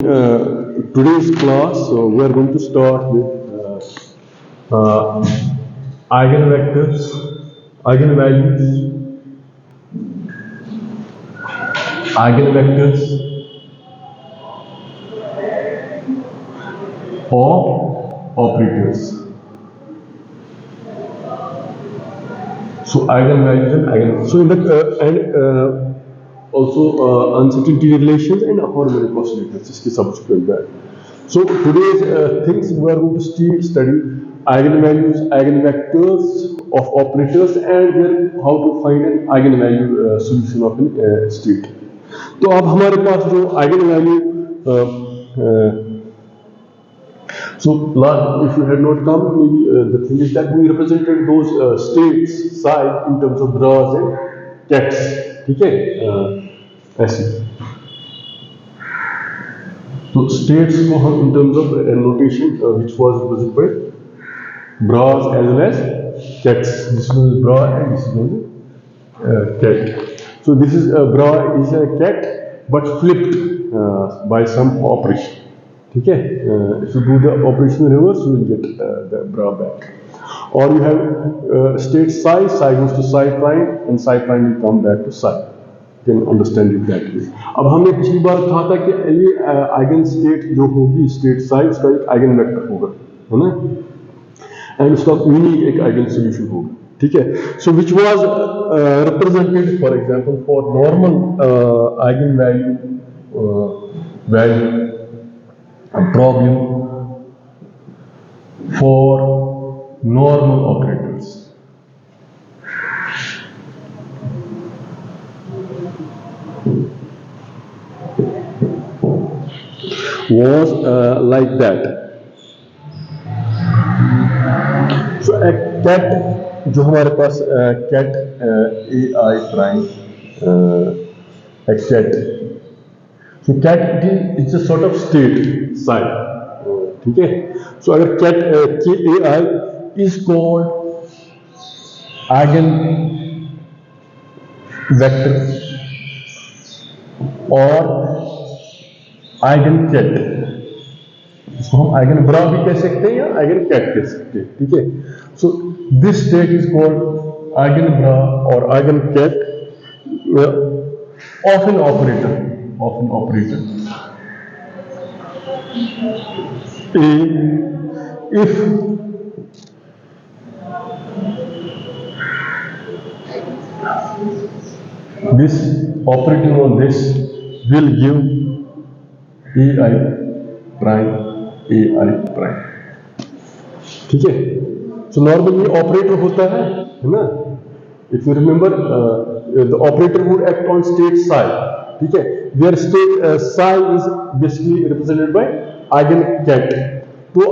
Today's class, we are going to start with eigenvectors, eigenvalues, eigenvectors of operators. So eigenvalues and eigenvectors. So in the also uncertainty relations and harmonic oscillators. इसके subsequent back. So today's things we are going to study eigenvalues, eigenvectors of operators and then how to find an eigenvalue solution of a state. तो अब हमारे पास जो eigenvalue so if you had not come, maybe the thing is that we represented those states psi in terms of bras and cats. ठीक है ऐसे तो states को हम in terms of notation which was represented by bras as well as cats. This was bra and this was cat. So this is a bra is a cat but flipped by some operation. ठीक है if you do the operation in reverse you will get the bra back. Or you have state psi goes to psi prime and psi prime will come back to psi. You can understand it that way. अब हमने पिछली बार कहा था कि ये eigen state जो होगी state psi उसका एक आइगन वेक्टर होगा है ना एंड उसका यूनिक एक आइगन सॉल्यूशन होगा ठीक है so which was represented for example for normal eigen value problem for normal operators. Was like that. So a cat जो हमारे पास cat AI prime a cat. So cat is a sort of state psi. ठीक है so अगर cat KAI is called eigen vector or eigen cat इसको हम eigen bra भी कह सकते हैं या eigen cat कह सकते हैं ठीक है so this state is called eigen bra or eigen cat of an operator if this operating on this will give AI prime ठीक है so normally operator होता है ना if you remember the operator would act on state psi ठीक है their state psi is basically represented by eigen cat तो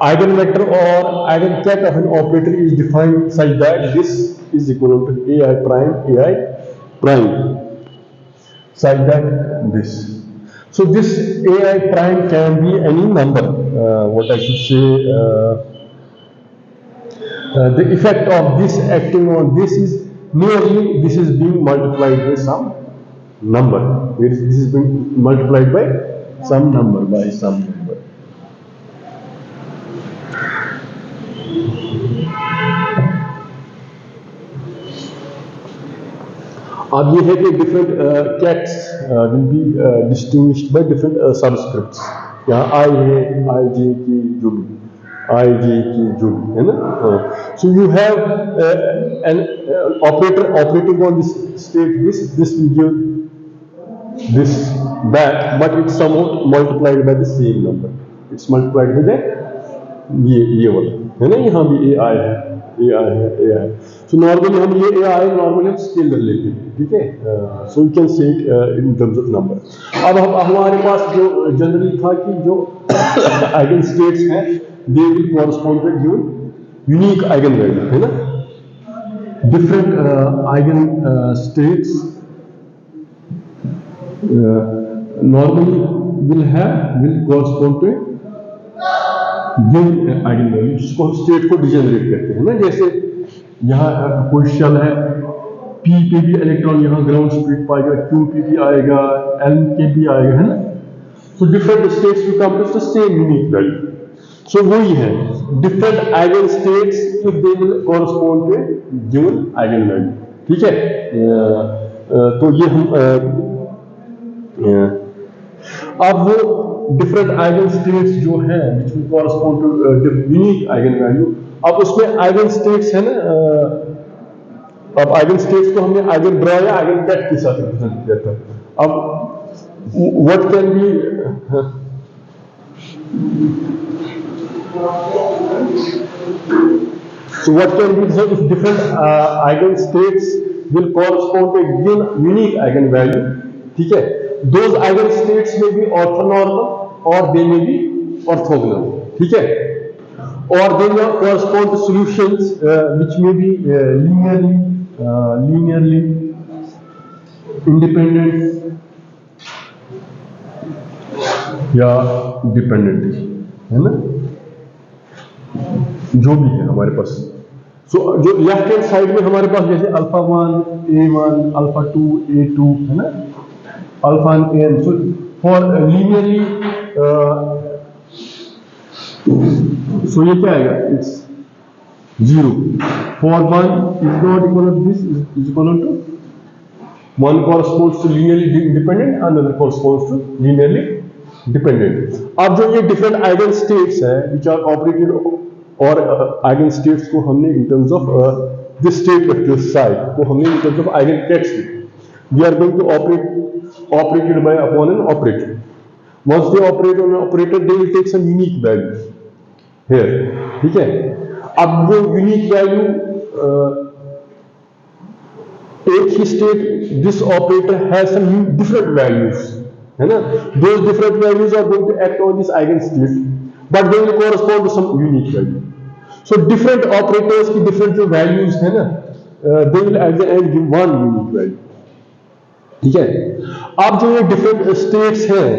eigen vector or eigen cat of an operator is defined such that this is equal to AI prime such that this so this AI prime can be any number what I should say the effect of this acting on this is merely this is being multiplied by some number. This is being multiplied by some number अब ये है कि different cats will be distinguished by different subscripts. यहाँ I है I J की जो भी I J की जो भी है ना so you have an operator operating on this state this will give this back but it's somewhat multiplied by the same number it's multiplied by the ये वाला है ना यहाँ भी AI है so normally हम ये AI normally हम स्केलर लेते हैं ठीक है so you can say it in terms of number अब हमारे पास जो जनरली था कि जो eigen states हैं they will correspond to given unique eigen value है ना different eigen states normally will correspond to given eigen value जिसको हम स्टेट को डिजेनरेट कहते हैं ना जैसे यहाँ कोई शेल है P पे भी इलेक्ट्रॉन यहाँ ग्राउंड स्टेट पाएगा Q पे भी आएगा एल के भी आएगा, है ना। So different states will come to the same unique value. So वही है different eigen states if they will correspond to given eigen value, ठीक है। तो ये हम अब वो डिफरेंट आइगन स्टेट्स जो हैं which will correspond to unique eigen value, अब उसमें आइगन स्टेट्स है ना, अब आइगन स्टेट्स को हमने आइगन ड्रा या आइगन कैट के साथ रिप्रेजेंट किया था। अब what can be, so what can be said if different eigenstates will correspond to a given unique eigenvalue, ठीक है। those eigenstates may be orthonormal or they may be orthogonal, ठीक है, or they may correspond to solutions which may be linearly independent या dependent, है ना, जो भी है हमारे पास। सो जो लेफ्ट हैंड साइड में हमारे पास जैसे अल्फा 1 A1 अल्फा 2 A2, है ना, alpha n, so for linearly, so ये क्या आएगा, it's 0 for 1 is not equal to this is equal to 1 corresponds to linearly independent, another corresponds to linearly dependent। अब जो ये डिफरेंट आइगन स्टेट्स है which are operated, और eigen states को हमने in terms of this state vector side को हमने in terms of eigen kets, we are going to operated by upon an operator. Once they operate on an operator they will take some unique value here, ठीक है। अब वो unique value एक ही state, this operator has some different values, है ना, those different values are going to act on this eigenstate but they will correspond to some unique value। so different operators की different जो values है ना, they will at the end give one unique value, ठीक है। अब जो ये different states हैं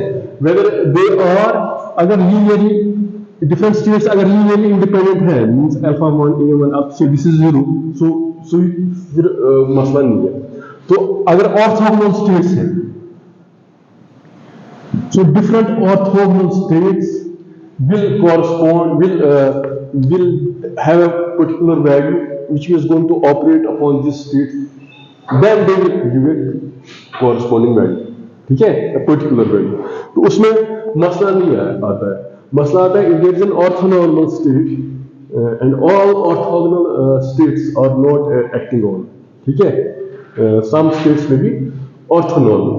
whether they are, अगर linearly different states अगर linearly independent है means alpha 1 A1 up से this is 0, so फिर मसला नहीं है। तो अगर orthogonal states है, so different orthogonal states will correspond, will have a particular value which is going to operate upon this state, then they will give a corresponding value, ठीक है, a particular value। तो उसमें मसला नहीं आता है, मसला आता है if there is an orthonormal state and all orthogonal states are not acting on, ठीक है, some states may be orthonormal,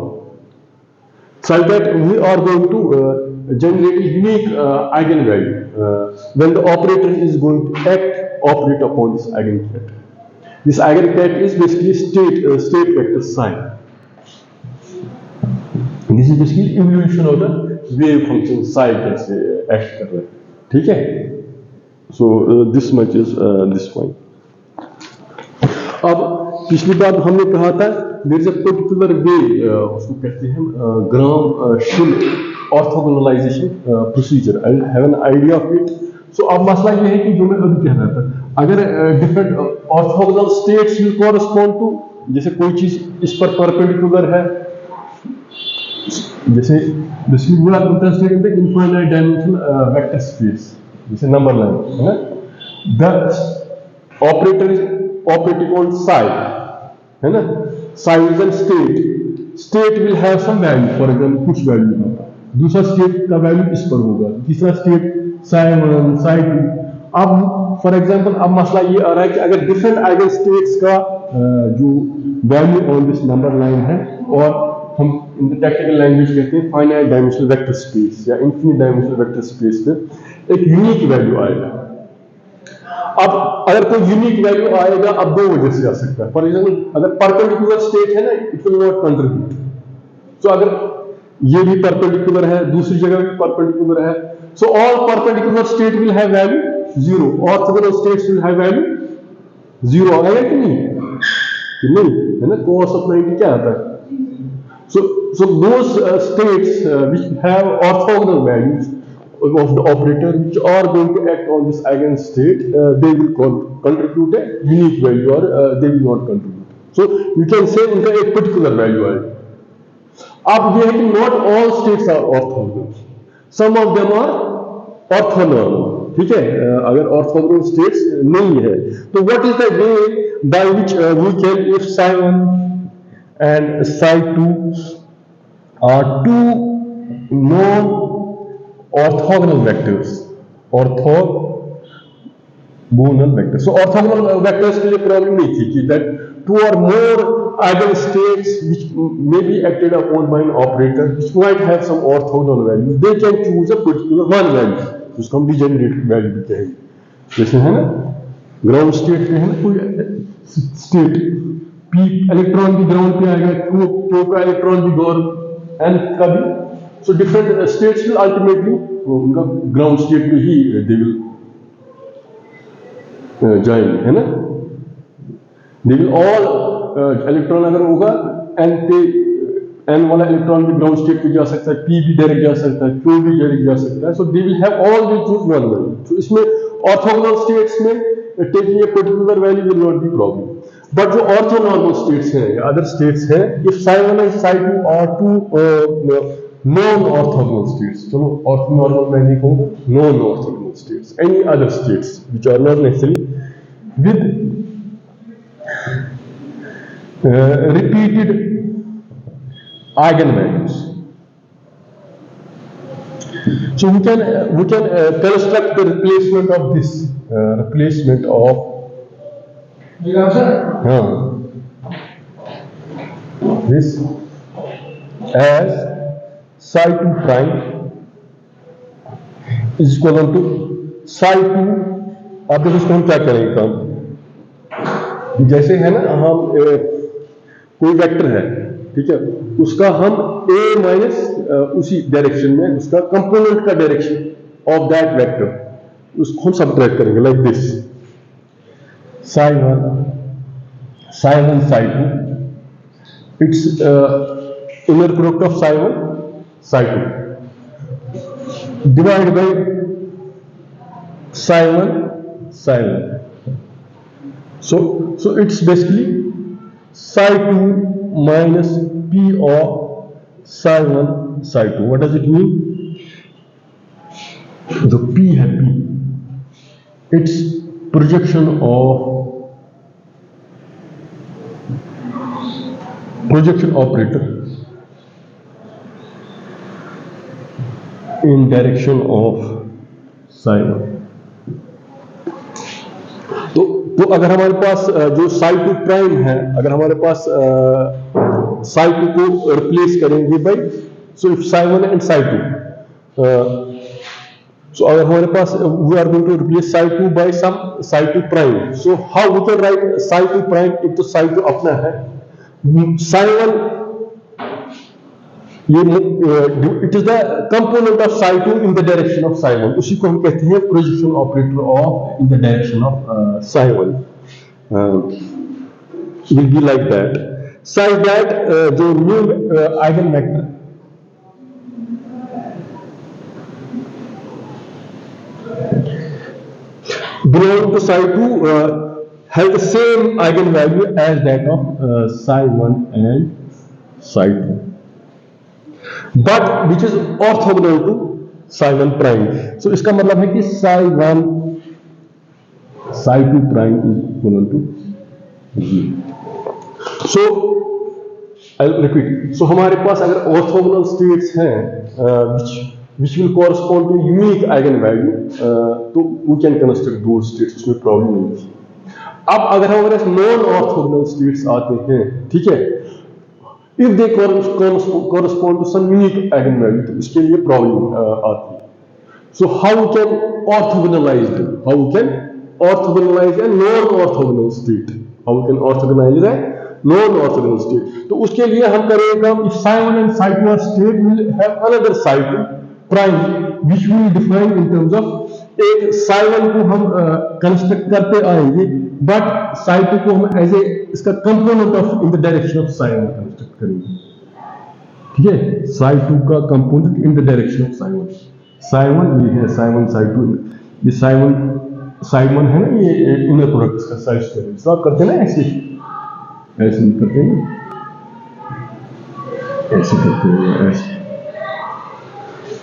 such that we are going to generate a unique eigenvalue when the operator is going to operate upon this eigenvalue. This eigenvalue is basically state vector sign. This is basically evolution of the wave function psi कैसे act कर रहा है, ठीक है। So this much is this point. अब पिछली बार हमने कहा था there is a particular way, उसको कहते हैं Gram-Schur orthogonalization procedure। I have an idea of it। So अब मसला ये है कि जो मैं अभी कह रहा था, अगर different orthogonal states will correspond to, जैसे कोई चीज इस पर perpendicular है, जैसे basically we are interested in the infinite dimensional vector space, जैसे number line, है ना, the operator is operating on psi, है ना, psi is a state will have some value, for example कुछ value होगा, दूसरा state का value इस पर होगा, तीसरा state psi 1 psi 2। अब for example अब मसला ये आ रहा है कि अगर different eigen states का जो value on this number line है, और हम in the technical language कहते हैं finite dimensional vector space या infinite dimensional vector space में एक unique value आएगा। अब अगर कोई यूनिक वैल्यू आएगा, अब दो वजह से आ सकता है। फॉर एग्जाम्पल अगर परपेंडिकुलर स्टेट है ना, इट विल नॉट कंट्रीब्यूट। सो अगर ये भी परपेंडिकुलर है, दूसरी जगह भी परपेंडिकुलर है, so all perpendicular state will have value 0, orthogonal states will have value 0। आएगा कि नहीं, है ना, cos ऑफ 90 क्या आता है। So those states which have orthogonal values of the operator which are going to act on this eigenstate, they will contribute a unique value or they will not contribute। So you can say उनका एक particular value आएगा। अब ये है कि not all states are orthogonal, some of them are orthonormal, ठीक है। अगर ऑर्थोगोनल स्टेट्स नहीं है तो what is the way by which we can, if psi1 and psi2 are two non orthogonal vectors, orthogonal vectors. So orthogonal vectors के लिए problem नहीं थी कि that two or more eigenstates which may be acted upon by an operator which might have some orthogonal value, they can choose a particular one value, जिसको हम degenerate value भी कहेंगे। जैसे है ना ग्राउंड स्टेट पे है ना कोई स्टेट, पी इलेक्ट्रॉन भी ग्राउंड पे आएगा, क्यू का इलेक्ट्रॉन भी ग्राउंड एन का भी, सो डिफरेंट स्टेट्स विल अल्टीमेटली उनका ग्राउंड स्टेट पे ही दे विल जाएंगे, है ना। दे विल ऑल इलेक्ट्रॉन अगर होगा एन पे, एन वाला इलेक्ट्रॉन भी ग्राउंड स्टेट पे जा सकता है, पी भी डायरेक्ट जा सकता है, क्यू भी डायरेक्ट जा सकता है, so they will have all will choose one value. तो इसमें ऑर्थोगोनल स्टेट्स में taking a particular value will not be problem. But जो orthonormal states हैं या other states हैं, if psi1 and psi2 are two non-orthogonal states, चलो orthonormal मैं नहीं कहूँगा, non-orthogonal states, any other states which are not necessarily with repeated eigenvalues. So we can construct the replacement of this replacement of this as psi2 prime is equal to psi2। अब देखो इसको हम क्या करेंगे काम, जैसे है ना हम कोई वेक्टर है, ठीक है, उसका हम a माइनस उसी डायरेक्शन में उसका कंपोनेंट का डायरेक्शन ऑफ दैट वेक्टर उसको हम सब्ट्रैक्ट करेंगे like this psi1 psi2, it's inner product of psi1 psi2 divided by psi1 psi1, so it's basically psi2 minus p of psi1 psi2। what does it mean? the p है p, it's projection operator in direction of psi1। तो अगर हमारे पास जो psi2 prime है, अगर हमारे पास psi2 को replace करेंगे by, so if psi1 and psi2, so अगर हमारे पास we are going to replace psi2 by some psi2 prime, so how we can write psi2 prime? एक तो psi2 अपना है, psi1 ये it is the component of psi2 in the direction of psi1, उसी को हम कहते हैं projection operator of in the direction of psi1, will be like that, such that जो new eigenvector belong to psi2 have the same eigenvalue as that of psi1 and psi2, but which is orthogonal to psi1 prime। so इसका मतलब है कि psi1 psi2 prime is equal to 0। so I'll repeat, so हमारे पास अगर orthogonal states हैं which will correspond to unique eigenvalue, तो we can construct those states, उसमें problem नहीं थी। अब अगर हमारे पास नॉन ऑर्थोगोनल स्टेट्स आते हैं, ठीक है, if they correspond to some unique eigenvalue, तो इसके लिए प्रॉब्लम आती है। so how we can orthogonalize them, how we can orthogonalize a non-orthogonal state, how we can orthogonalize a non-orthogonal state, तो उसके लिए हम करेंगे हम if psi1 and psi2 are state, will have another psi2 prime which we will define in terms of, एक psi1 को हम construct करते आएंगे, बट psi2 को हम एज ए इसका component of in the direction of psi1 construct करेंगे, ठीक है, psi2 का component in the direction of psi1 ये है psi1 psi2, ये psi1 है ना, ये इनर प्रोडक्ट का साइज करेंगे, तो आप करते हैं ना ऐसे करते हैं, ऐसे करते हैं ऐसे.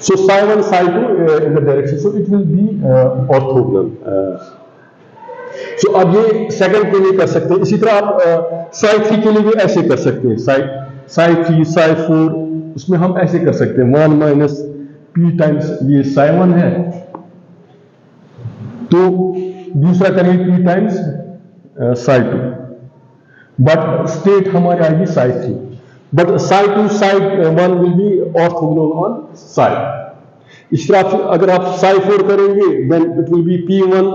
So psi 1 psi 2 in the direction, so it will be orthogonal. So अब ये सेकंड के लिए कर सकते हैं. इसी तरह आप psi 3 के लिए भी ऐसे कर सकते हैं. psi 3 psi 4 उसमें हम ऐसे कर सकते हैं 1 माइनस p टाइम्स ये psi 1 है, तो दूसरा करेंगे p times psi 2, but state हमारी आएगी psi 3, but psi 2 psi 1 will be orthogonal on psi. इस तरह अगर आप psi 4 करेंगे then it will be p1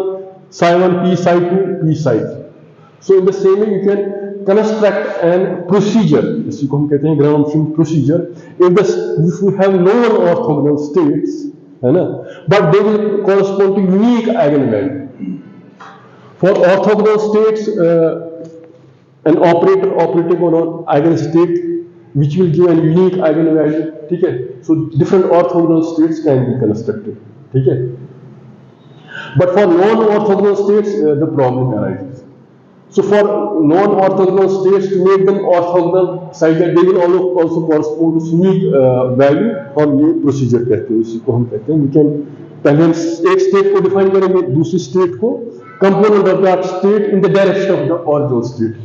psi 1 p psi 2 p psi 3. So in the same way you can construct an procedure, इसी को हम कहते हैं Gramscian procedure. If you have non-orthogonal states, है ना, but they will correspond to unique eigenvalue. For orthogonal states, an operator operating on an eigenstate which will give a unique eigenvalue, ठीक है. So different orthogonal states can be constructed, ठीक है. But for non-orthogonal states, the problem arises. So for non-orthogonal states, to make them orthogonal, such that they will also correspond to unique value, हम ये procedure कहते हैं, इसी को हम कहते हैं. We can पहले एक state को define करेंगे, दूसरी state को component of that state in the direction of the original state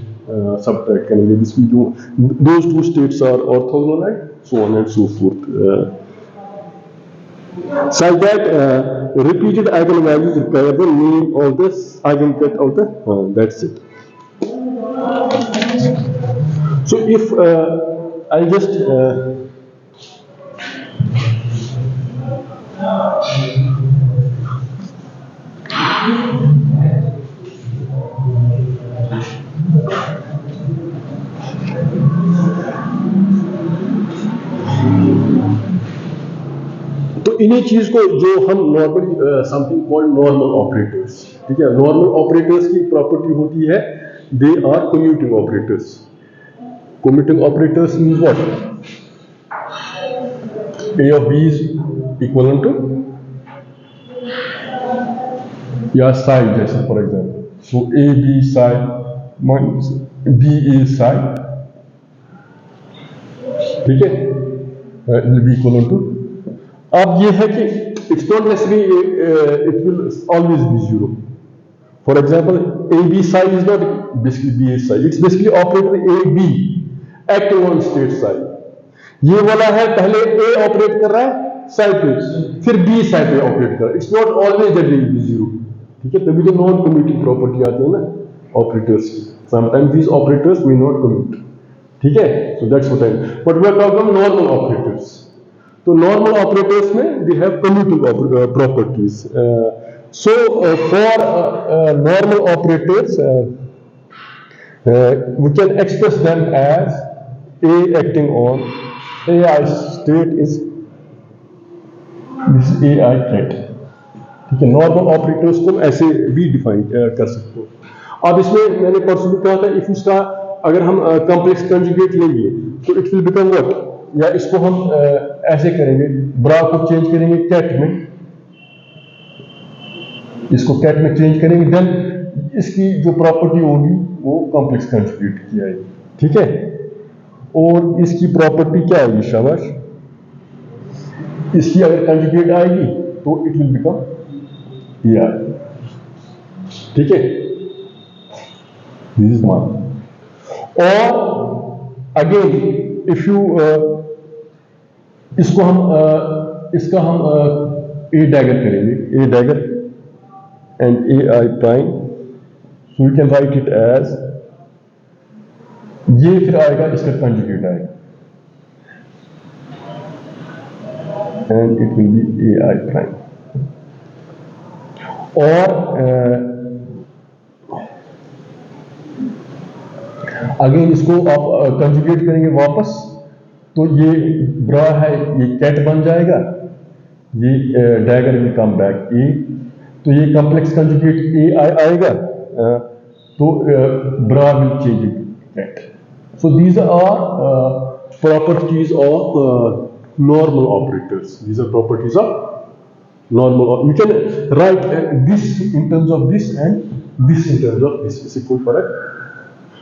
subtract करेंगे. This we do. Those two states are orthogonal and so on and so forth. Such that repeated eigenvalues require the name of the eigenset of the that's it. So if I just तो इन्हीं चीज को जो हम normally something called normal operators, ठीक है. Normal operators की property होती है they are commuting operators. Commuting operators means what? A of B is equivalent to या psi जैसे for example. So A B psi minus B A psi, ठीक है, will be equivalent to. अब ये है कि it's not necessarily it will always be zero. For example, AB psi is not basically BA psi. It's basically operator AB acting on state psi. ये वाला है पहले A ऑपरेट कर रहा है psi पे, फिर B psi पे ऑपरेट कर रहा है. It's not always that it will be zero. ठीक है, तभी तो नॉन कम्यूटिंग प्रॉपर्टी आती है ना ऑपरेटर्स की. Sometimes these operators may not commute. ठीक है, so that's what I mean. But we are talking about normal operators. तो नॉर्मल ऑपरेटर्स में they have commuting properties. So for normal operators, we can express them as A acting on AI state is this is AI cat. ठीक है, normal operators को ऐसे भी define कर सकते हो. अब इसमें मैंने परसों भी कहा था, इफ इसका अगर हम कॉम्प्लेक्स कंजुगेट लेंगे तो इट विल बिकम व्हाट, या इसको हम ऐसे करेंगे, ब्रा को चेंज करेंगे कैट में, इसको कैट में चेंज करेंगे, देन इसकी जो प्रॉपर्टी होगी वो कॉम्प्लेक्स कंजुगेट की आएगी. ठीक है, और इसकी प्रॉपर्टी क्या आएगी शाबाश, इसकी अगर कंजुगेट आएगी तो इट विल बिकम ER. ठीक है, दिस इज वन. और अगेन इफ यू इसको हम इसका हम ए डैगर करेंगे, ए dagger and AI prime, so we can write it as, ये फिर आएगा इसका कंजुगेट आएगा and it will be AI prime. और अगेन इसको आप कंजुगेट करेंगे वापस, तो ये ब्रा है ये कैट बन जाएगा, ये dagger will come back A, तो ये कॉम्प्लेक्स कंजुगेट ए आएगा, तो bra will change into ket. So these are properties of normal operators. These are properties of normal. You can write this in terms of this and this in terms of this is equal for it.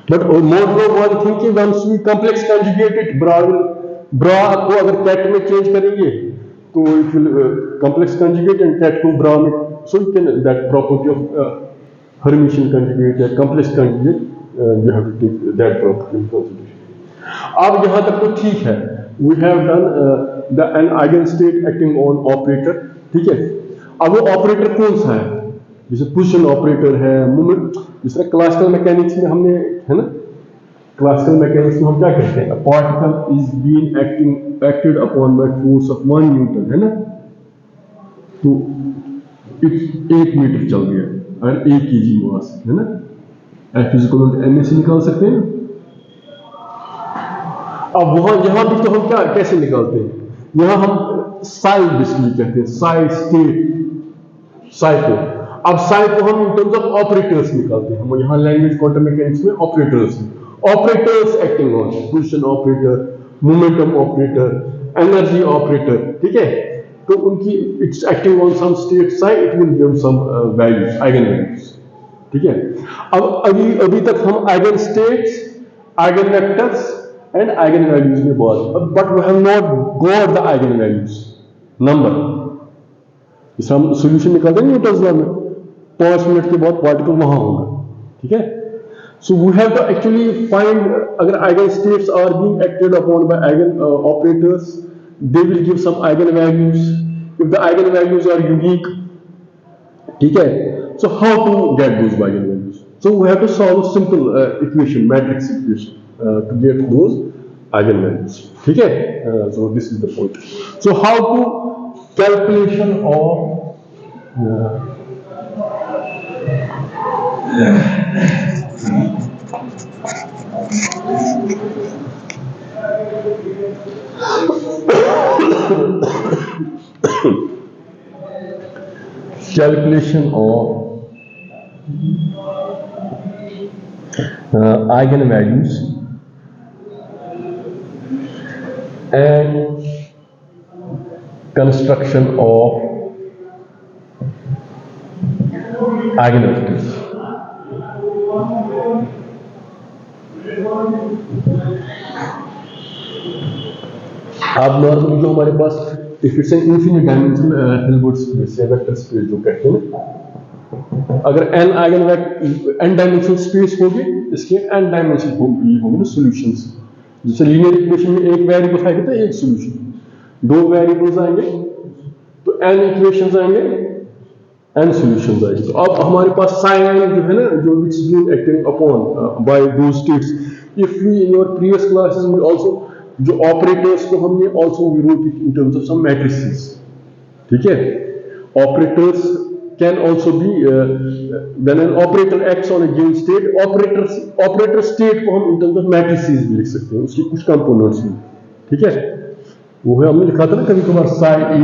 But more one thing, once we complex conjugate it, bra will bra को अगर ket में change करेंगे तो it will complex conjugate and ket को bra में, so you can that property of Hermitian conjugate या complex conjugate, you have to take that property into consideration. अब यहाँ तक तो ठीक है, we have done an eigenstate acting on operator, ठीक है। अब वो ऑपरेटर कौन सा है, जैसे पोजीशन ऑपरेटर है, मोमेंट, जिस तरह क्लासिकल मैकेनिक्स में हमने, है ना, क्लासिकल मैकेनिक्स में हम क्या कहते हैं, particle is being acted upon by force of 1 Newton, है ना, तो 1 मीटर चल गया और 1 kg मास, है ना, F इक्वल टू ma से निकाल सकते हैं। अब वहां यहां भी तो हम क्या कैसे निकालते हैं, यहां हम साई बेसिकली कहते हैं, साई स्टेट, साई को, अब साई को हम इन टर्म्स ऑफ ऑपरेटर्स निकालते हैं, हम यहां लैंग्वेज क्वांटम मैकेनिक्स में operators acting on position operator, momentum operator, energy operator, ठीक है, तो उनकी it's acting on some state psi, it will give some values, eigen values, ठीक है। अब अभी तक हम eigen states, eigen vectors and eigen values में बात, but we have not got the eigen values number. इस हम सॉल्यूशन निकालते हैं न्यूटन्स लॉ में, 5 मिनट के बाद पार्टिकल वहां होगा, ठीक है। So we have to actually find, अगर eigen states are being acted upon by eigen operators, they will give some eigenvalues if the eigenvalues are unique, ठीक है। So how to get those eigenvalues? So we have to solve a simple equation, matrix equation, to get those eigenvalues, ठीक है। So this is the point. So how to calculation of calculation of eigenvalues and construction of eigenvectors. अब normally जो हमारे पास, if it's an infinite dimensional Hilbert space या vector space जो कहते हैं ना, अगर n डायमेंशनल स्पेस होगी, इसके n डायमेंशन होंगे ना सॉल्यूशंस, जैसे लीनियर इक्वेशन में एक वेरिएबल आएगा तो एक सॉल्यूशन, 2 वेरिएबल्स आएंगे तो n इक्वेशंस आएंगे, n सॉल्यूशंस आएंगे। तो अब हमारे पास साइन जो है ना, जो which is being acting upon by those states, if we in your previous classes में आल्सो, जो ऑपरेटर्स को हमने also we wrote it in terms of some matrices, ठीक है। Operators can also be when an operator acts on a given state, operator state को हम इन terms of matrices भी लिख सकते हैं, उसके कुछ कंपोनेंट्स में, ठीक है। वो है हमने लिखा था ना कभी कभार psi a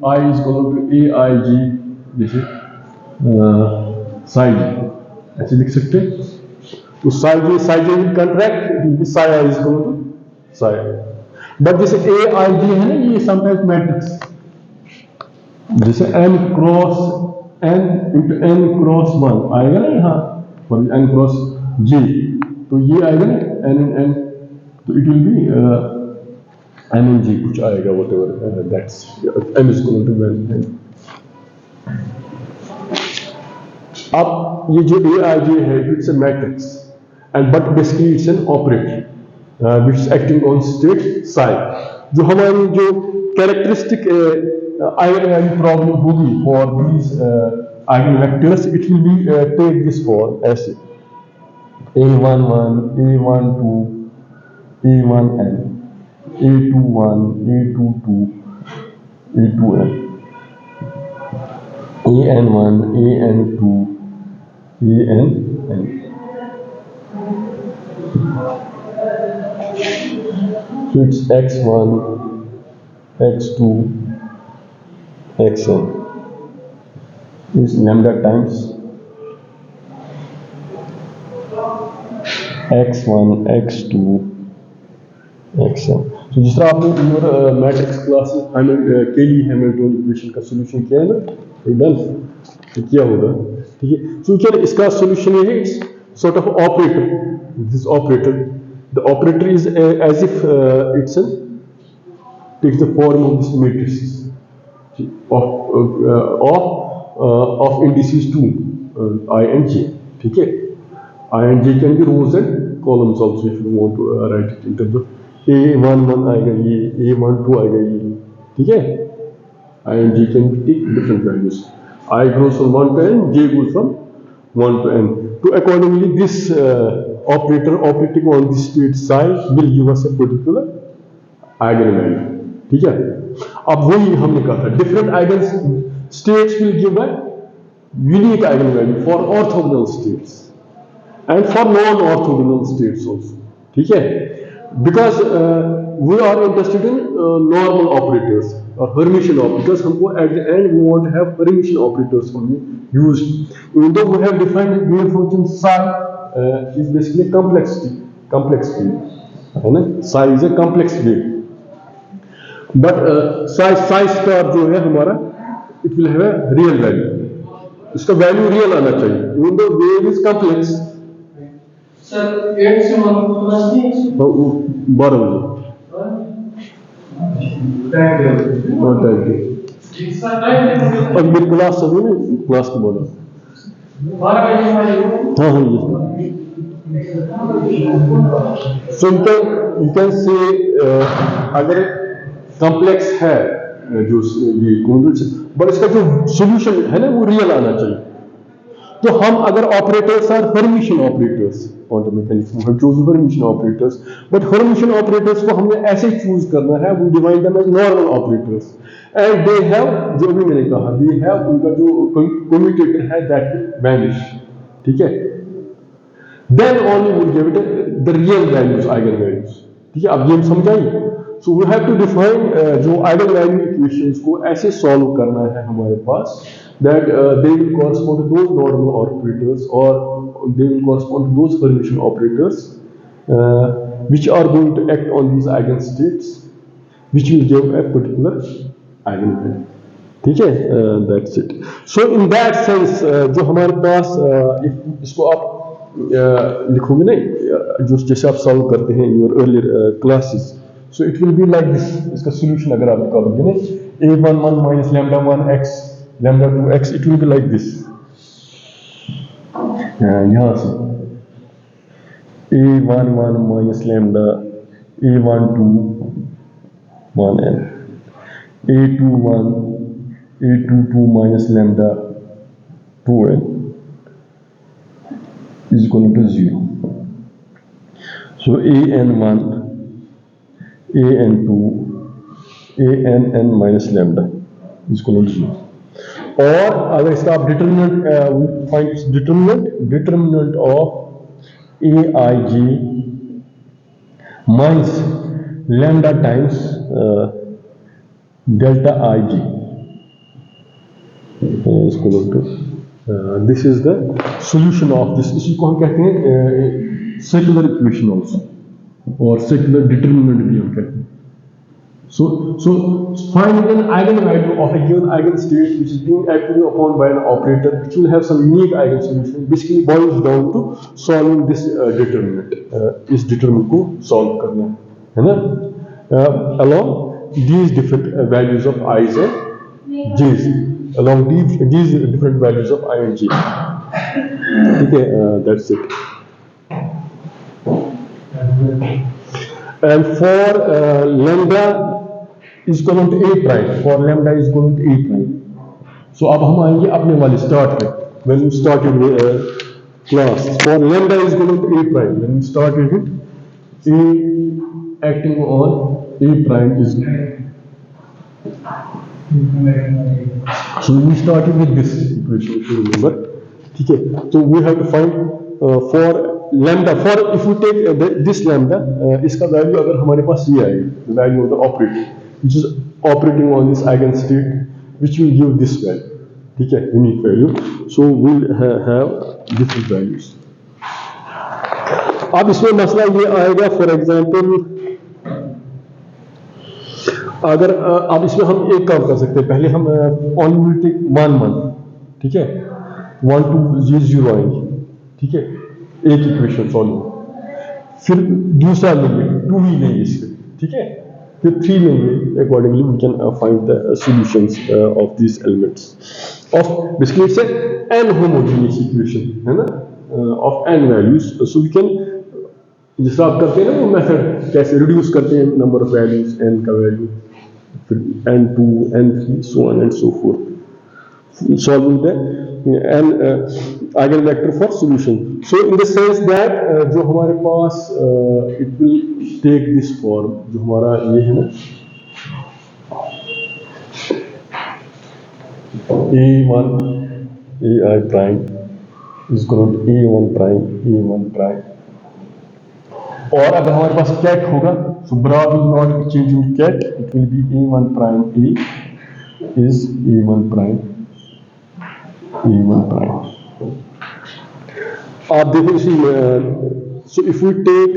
i is equal to a i g, जैसे साई जी ऐसे लिख सकते हैं। तो psi g will contract, psi i is equal to psi, but जैसे ए आई जी है ना, ये समटाइम्स मैट्रिक्स, जैसे n cross n into n cross 1 आएगा ना यहाँ पर, n क्रॉस j, तो ये आएगा ना n इन n, तो it will be n in j कुछ आएगा, whatever that's m is equal to n। अब ये जो ए आई जे है, it's a matrix and but basically it's an operator which is acting on state psi। जो हमारी जो characteristic eigenvalue problem होगी for these eigenvectors, it will be take this form ऐसे a11, a12, a1n, a21, a22, a2n, an1, an2, ann। So it's x1, x2, xn is lambda times x1, x2, xn। So जिस तरह आपने your matrix classes केली Hamilton equation का solution किया है ना, done तो क्या होगा, ठीक है। So क्या इसका सॉल्यूशन है, it's sort of operator, this operator, the operator is as if it's an takes the form of this matrices of indices 2, I and J. ठीक है, I and J can be rows and columns also if you want to write it in terms of A11 आएगा ये, A12 आएगा ये, ठीक है. I and J can take different values. I goes from 1 to n, J goes from 1 to n. So accordingly, this operator operating on this state psi will give us a particular eigenvalue. ठीक है. अब वही हमने कहा था, different eigen states will give a unique eigenvalue for orthogonal states and for non-orthogonal states also. ठीक है. Because we are interested in normal operators or Hermitian operators. हमको at the end we want to have Hermitian operators used. Even though we have defined wave function psi is basically complex wave, है ना? Psi is a complex wave. But psi star जो है हमारा, it will have a real value. इसका value real आना चाहिए. Even though wave is complex. Sir 8 से 1 class नहीं 12 बजे अब मेरी क्लास सभी ने क्लास के बोला 12 बजे हमारी हाँ हाँ जी. So you can say अगर कॉम्प्लेक्स है जो ये बट इसका जो सॉल्यूशन है ना वो रियल आना चाहिए. तो हम अगर operators are Hermitian operators, quantum mechanics में choose Hermitian operators, but Hermitian operators को हमने ऐसे चूज करना है, we divide them as normal operators and they have, जो भी मैंने कहा, दे हैव, उनका जो कम्यूटेटर है दैट विल वैनिश. ठीक है. Then only will give it the real values, eigen values. ठीक है. अब ये हम समझाइए. So we have to define जो आइगन वैल्यू इक्वेशंस को ऐसे सॉल्व करना है हमारे पास that they will correspond to those normal operators or they will correspond to those Hermitian operators which are going to act on these eigenstates which will give a particular eigenvalue. ठीक है. That's it. So in that sense जो हमारे पास इसको आप लिखोगे ना जो जैसे आप सॉल्व करते हैं your earlier classes, so it will be like this. इसका solution अगर आप निकालोगे ना a11 minus lambda 1 x lambda 2x, it will be like this. यहाँ से a11 minus lambda a12 1n, a22 minus lambda 2n is equal to 0. So an1, an2, ann minus lambda is equal to 0. और अगर इसका आप determinant find determinant of aij minus lambda times delta ij this is the solution of this. इसी को हम कहते हैं circular equation also और सर्कुलर डिटर्मिनेंट भी हम कहते हैं. So finding an eigenvalue of a given eigenstate which is being acted upon by an operator which will have some unique eigensolution basically boils down to solving this determinant. इस determinant को solve करना है ना along these different values of i's and j's, along these different values of I and j. ठीक है. That's it. And for lambda is equal to a prime, for lambda is equal to a prime. So अब हम आएंगे अपने वाले start में, when we started class. For lambda is equal to a prime, when we started it, a acting on a prime is. So we started with this equation if you remember. ठीक है. So we have to find for lambda, for if we take this lambda, इसका value अगर हमारे पास ये आएगा, the value of the operator which is operating on this eigenstate which will give this value. ठीक है. Unique value. So we'll have different values. अब इसमें मसला ये आएगा, फॉर एग्जाम्पल अगर अब इसमें हम एक काम कर सकते हैं. पहले हम only will take 1 ठीक है. 1 2 0 आएंगे. ठीक है. एक इक्वेशन सॉल्व. फिर दूसरा लेंगे 2 ही लेंगे इसके. ठीक है. The three main way, accordingly, we can find the solutions of these elements. Of basically, it's an homogeneous equation, है ना? Of n values. So we can जिसका आप करते हैं ना वो मेथड कैसे रिड्यूस करते हैं नंबर ऑफ वैल्यूज n का वैल्यू फिर n2 n3 so on and so forth. Solving the eigenvector for solution. So in the sense that जो हमारे पास it will take this form जो हमारा ये है ना a1 ai prime is equal to a1 prime और अगर हमारे पास cat होगा so bra will not be changed into cat, it will be a1 prime a is a1 prime आप देखो इसी so if we take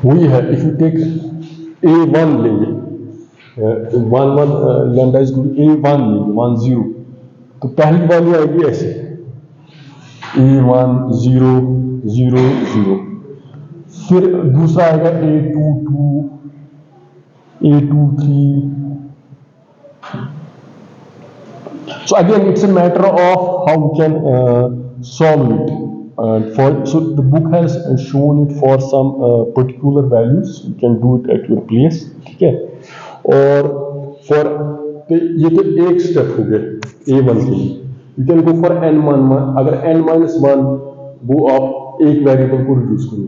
वही है if we take a1 लेंगे 1 lambda is equal to a1 लेंगे 10 तो पहली वैल्यू आएगी ऐसे a1 0 0 0 फिर दूसरा आएगा a2 2 a2 3. So again, it's a matter of how we can solve it. So the book has shown it for some particular values. You can do it at your place, ठीक है? और for ये तो एक step हो गया A1 के लिए. You can go for n1 अगर n-1 वो आप एक variable को reduce करो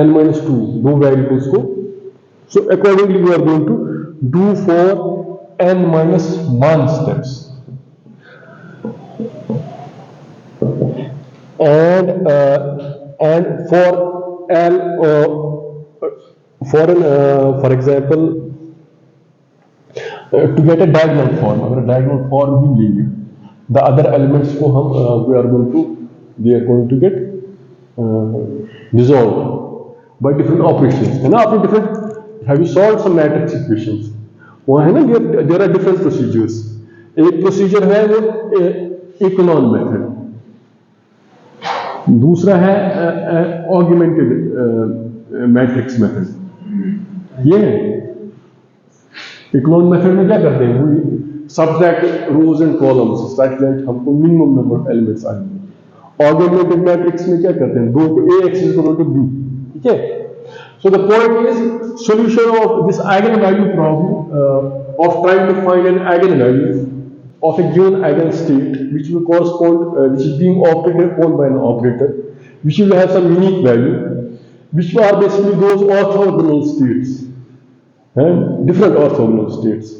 n-2 दो variables को. So accordingly, we are going to do for n-1 steps. And for L for example to get a diagonal form अगर diagonal form भी लेंगे the other elements को हम they are going to get dissolved by different operations है ना आपने different have you solved some matrix equations वहाँ है ना there are different procedures एक procedure है वो Echelon method दूसरा है ऑगमेंटेड मैट्रिक्स मेथड ये है इकोनॉमिक मेथड में क्या करते हैं वो subtract rows and columns such that हमको मिनिमम नंबर ऑफ एलिमेंट्स आएंगे ऑगमेंटेड मैट्रिक्स में क्या करते हैं दो को a x is equal to b ठीक है so the point is solution of this eigenvalue problem of trying to find an eigenvalue of a given eigenstate which will correspond which is being operated upon by an operator which will have some unique value which are basically those orthogonal states and different orthogonal states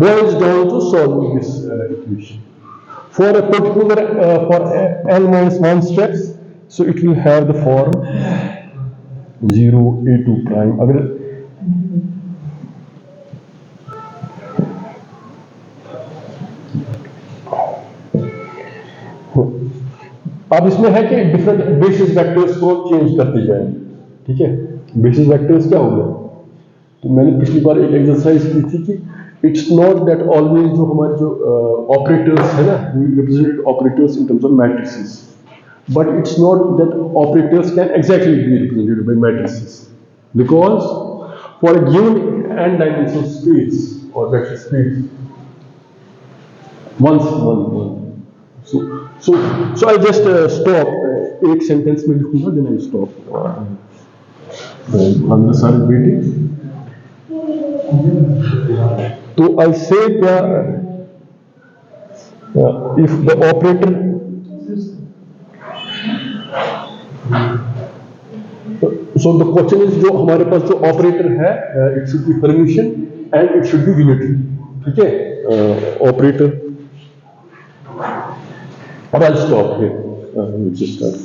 boils down to solving this equation for a particular for n-1 steps so it will have the form 0 a2 prime अगर अब इसमें है कि different basis vectors को change करते जाएंगे ठीक है बेसिस वेक्टर्स क्या हो गया तो मैंने पिछली बार एक एक्सरसाइज की थी कि इट्स नॉट दैट ऑलवेज जो हमारे जो ऑपरेटर्स है ना we represent operators in terms of matrices but it's not that operators can exactly be represented by matrices because for a given n dimensional space or vector space one So I'll just stop. एक sentence में लिखूँगा, then I'll stop. Others are waiting. So I say if the operator, so the question is जो हमारे पास जो operator है, it should be Hermitian and it should be unitary. ठीक है? Operator. Or I'll stop here. We'll just start.